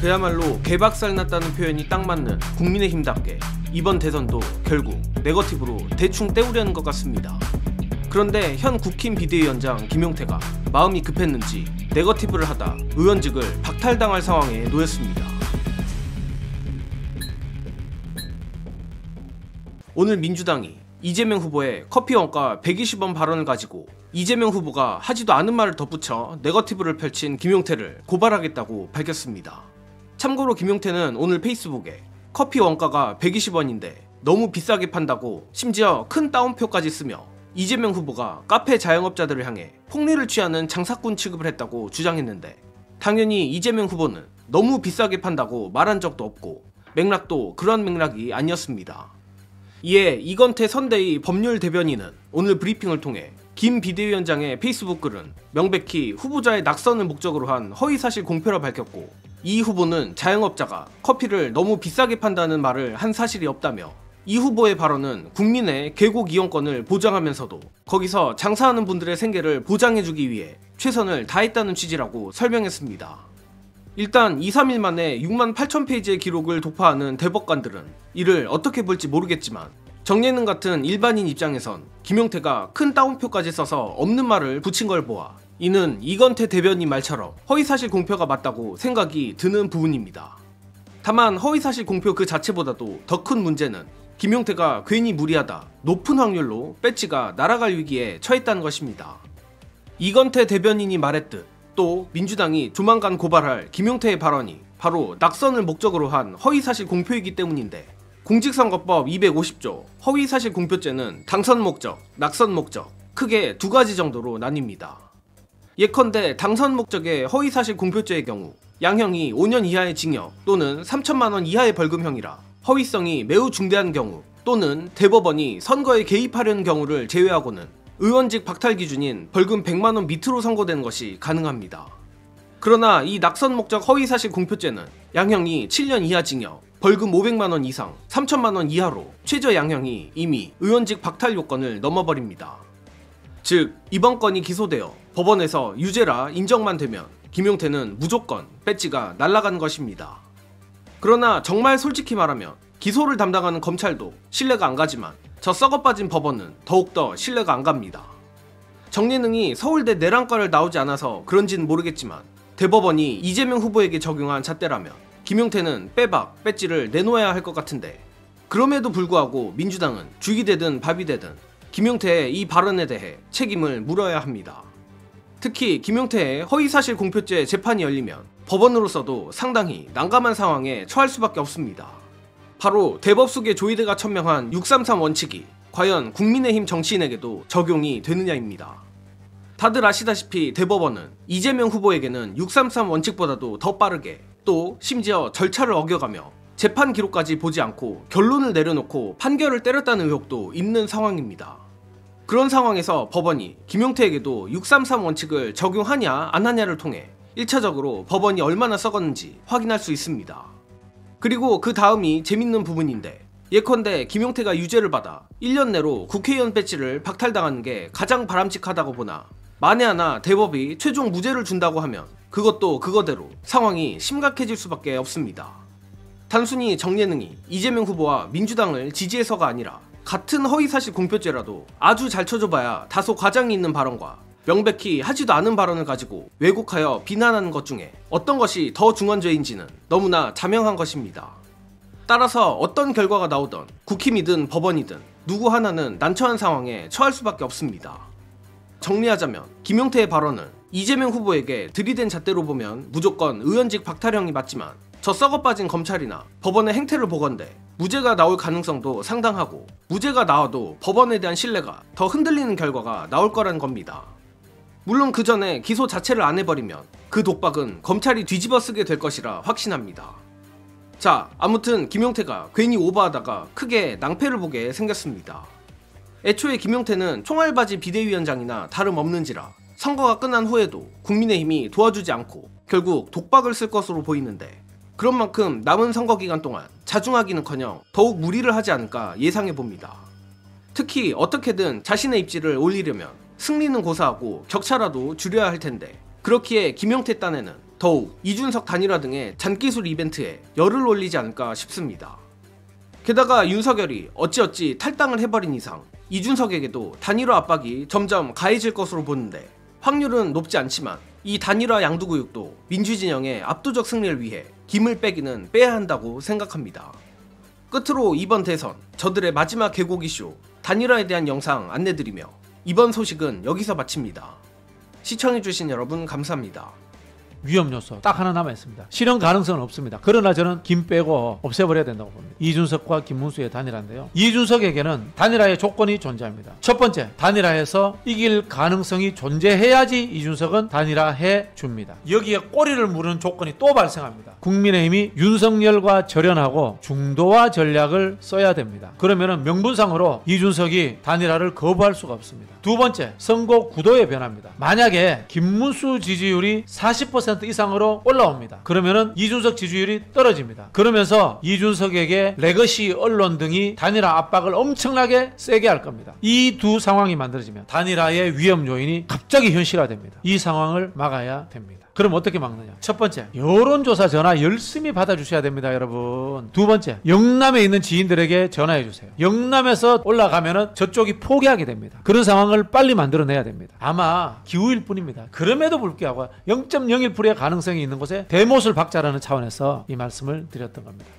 그야말로 개박살 났다는 표현이 딱 맞는 국민의힘답게 이번 대선도 결국 네거티브로 대충 때우려는 것 같습니다. 그런데 현 국힘 비대위원장 김용태가 마음이 급했는지 네거티브를 하다 의원직을 박탈당할 상황에 놓였습니다. 오늘 민주당이 이재명 후보의 커피 원가 120원 발언을 가지고 이재명 후보가 하지도 않은 말을 덧붙여 네거티브를 펼친 김용태를 고발하겠다고 밝혔습니다. 참고로 김용태는 오늘 페이스북에 커피 원가가 120원인데 너무 비싸게 판다고 심지어 큰 따옴표까지 쓰며 이재명 후보가 카페 자영업자들을 향해 폭리를 취하는 장사꾼 취급을 했다고 주장했는데, 당연히 이재명 후보는 너무 비싸게 판다고 말한 적도 없고 맥락도 그런 맥락이 아니었습니다. 이에 이건태 선대위 법률 대변인은 오늘 브리핑을 통해 김 비대위원장의 페이스북 글은 명백히 후보자의 낙선을 목적으로 한 허위사실 공표라 밝혔고, 이 후보는 자영업자가 커피를 너무 비싸게 판다는 말을 한 사실이 없다며 이 후보의 발언은 국민의 계곡 이용권을 보장하면서도 거기서 장사하는 분들의 생계를 보장해주기 위해 최선을 다했다는 취지라고 설명했습니다. 일단 2-3일 만에 6만 8천 페이지의 기록을 독파하는 대법관들은 이를 어떻게 볼지 모르겠지만 정예능 같은 일반인 입장에선 김용태가 큰 따옴표까지 써서 없는 말을 붙인 걸 보아 이는 이건태 대변인 말처럼 허위사실 공표가 맞다고 생각이 드는 부분입니다. 다만 허위사실 공표 그 자체보다도 더 큰 문제는 김용태가 괜히 무리하다 높은 확률로 배지가 날아갈 위기에 처했다는 것입니다. 이건태 대변인이 말했듯 또 민주당이 조만간 고발할 김용태의 발언이 바로 낙선을 목적으로 한 허위사실 공표이기 때문인데, 공직선거법 250조 허위사실 공표죄는 당선 목적, 낙선 목적 크게 두 가지 정도로 나뉩니다. 예컨대 당선 목적의 허위사실 공표죄의 경우 양형이 5년 이하의 징역 또는 3천만 원 이하의 벌금형이라 허위성이 매우 중대한 경우 또는 대법원이 선거에 개입하려는 경우를 제외하고는 의원직 박탈 기준인 벌금 100만 원 밑으로 선고되는 것이 가능합니다. 그러나 이 낙선 목적 허위사실 공표죄는 양형이 7년 이하 징역, 벌금 500만 원 이상, 3천만 원 이하로 최저 양형이 이미 의원직 박탈 요건을 넘어버립니다. 즉 이번 건이 기소되어 법원에서 유죄라 인정만 되면 김용태는 무조건 배지가 날아가는 것입니다. 그러나 정말 솔직히 말하면 기소를 담당하는 검찰도 신뢰가 안 가지만 저 썩어빠진 법원은 더욱더 신뢰가 안 갑니다. 정예능이 서울대 내란과를 나오지 않아서 그런지는 모르겠지만 대법원이 이재명 후보에게 적용한 잣대라면 김용태는 빼박, 배지를 내놓아야 할 것 같은데, 그럼에도 불구하고 민주당은 죽이 되든 밥이 되든 김용태의 이 발언에 대해 책임을 물어야 합니다. 특히 김용태의 허위사실 공표죄 재판이 열리면 법원으로서도 상당히 난감한 상황에 처할 수밖에 없습니다. 바로 대법숙의 조희대가 천명한 633 원칙이 과연 국민의힘 정치인에게도 적용이 되느냐입니다. 다들 아시다시피 대법원은 이재명 후보에게는 633 원칙보다도 더 빠르게 또 심지어 절차를 어겨가며 재판 기록까지 보지 않고 결론을 내려놓고 판결을 때렸다는 의혹도 있는 상황입니다. 그런 상황에서 법원이 김용태에게도 633 원칙을 적용하냐 안 하냐를 통해 1차적으로 법원이 얼마나 썩었는지 확인할 수 있습니다. 그리고 그 다음이 재밌는 부분인데, 예컨대 김용태가 유죄를 받아 1년 내로 국회의원 배지를 박탈당하는 게 가장 바람직하다고 보나 만에 하나 대법이 최종 무죄를 준다고 하면 그것도 그거대로 상황이 심각해질 수밖에 없습니다. 단순히 정예능이 이재명 후보와 민주당을 지지해서가 아니라 같은 허위사실 공표죄라도 아주 잘 쳐줘봐야 다소 과장이 있는 발언과 명백히 하지도 않은 발언을 가지고 왜곡하여 비난하는 것 중에 어떤 것이 더 중한 죄인지는 너무나 자명한 것입니다. 따라서 어떤 결과가 나오던 국힘이든 법원이든 누구 하나는 난처한 상황에 처할 수밖에 없습니다. 정리하자면 김용태의 발언은 이재명 후보에게 들이댄 잣대로 보면 무조건 의원직 박탈형이 맞지만 저 썩어빠진 검찰이나 법원의 행태를 보건대 무죄가 나올 가능성도 상당하고, 무죄가 나와도 법원에 대한 신뢰가 더 흔들리는 결과가 나올 거라는 겁니다. 물론 그 전에 기소 자체를 안 해버리면 그 독박은 검찰이 뒤집어 쓰게 될 것이라 확신합니다. 자, 아무튼 김용태가 괜히 오버하다가 크게 낭패를 보게 생겼습니다. 애초에 김용태는 총알바지 비대위원장이나 다름없는지라 선거가 끝난 후에도 국민의힘이 도와주지 않고 결국 독박을 쓸 것으로 보이는데, 그런 만큼 남은 선거 기간 동안 자중하기는커녕 더욱 무리를 하지 않을까 예상해봅니다. 특히 어떻게든 자신의 입지를 올리려면 승리는 고사하고 격차라도 줄여야 할 텐데, 그렇기에 김용태 딴에는 더욱 이준석 단일화 등의 잔기술 이벤트에 열을 올리지 않을까 싶습니다. 게다가 윤석열이 어찌어찌 탈당을 해버린 이상 이준석에게도 단일화 압박이 점점 가해질 것으로 보는데 확률은 높지 않지만 이 단일화 양두구육도 민주진영의 압도적 승리를 위해 김을 빼기는 빼야 한다고 생각합니다. 끝으로 이번 대선 저들의 마지막 개고기 쇼 단일화에 대한 영상 안내드리며 이번 소식은 여기서 마칩니다. 시청해주신 여러분 감사합니다. 위험 요소 딱 하나 남아있습니다. 실현 가능성은 없습니다. 그러나 저는 김 빼고 없애버려야 된다고 봅니다. 이준석과 김문수의 단일화인데요. 이준석에게는 단일화의 조건이 존재합니다. 첫 번째, 단일화에서 이길 가능성이 존재해야지 이준석은 단일화해 줍니다. 여기에 꼬리를 무르는 조건이 또 발생합니다. 국민의힘이 윤석열과 절연하고 중도화 전략을 써야 됩니다. 그러면 명분상으로 이준석이 단일화를 거부할 수가 없습니다. 두 번째, 선거 구도의 변화입니다. 만약에 김문수 지지율이 40% 이상으로 올라옵니다. 그러면은 이준석 지지율이 떨어집니다. 그러면서 이준석에게 레거시 언론 등이 단일화 압박을 엄청나게 세게 할 겁니다. 이 두 상황이 만들어지면 단일화의 위험 요인이 갑자기 현실화됩니다. 이 상황을 막아야 됩니다. 그럼 어떻게 막느냐? 첫 번째, 여론조사 전화 열심히 받아주셔야 됩니다, 여러분. 두 번째, 영남에 있는 지인들에게 전화해 주세요. 영남에서 올라가면은 저쪽이 포기하게 됩니다. 그런 상황을 빨리 만들어내야 됩니다. 아마 기후일 뿐입니다. 그럼에도 불구하고 0.01%의 가능성이 있는 곳에 대못을 박자라는 차원에서 이 말씀을 드렸던 겁니다.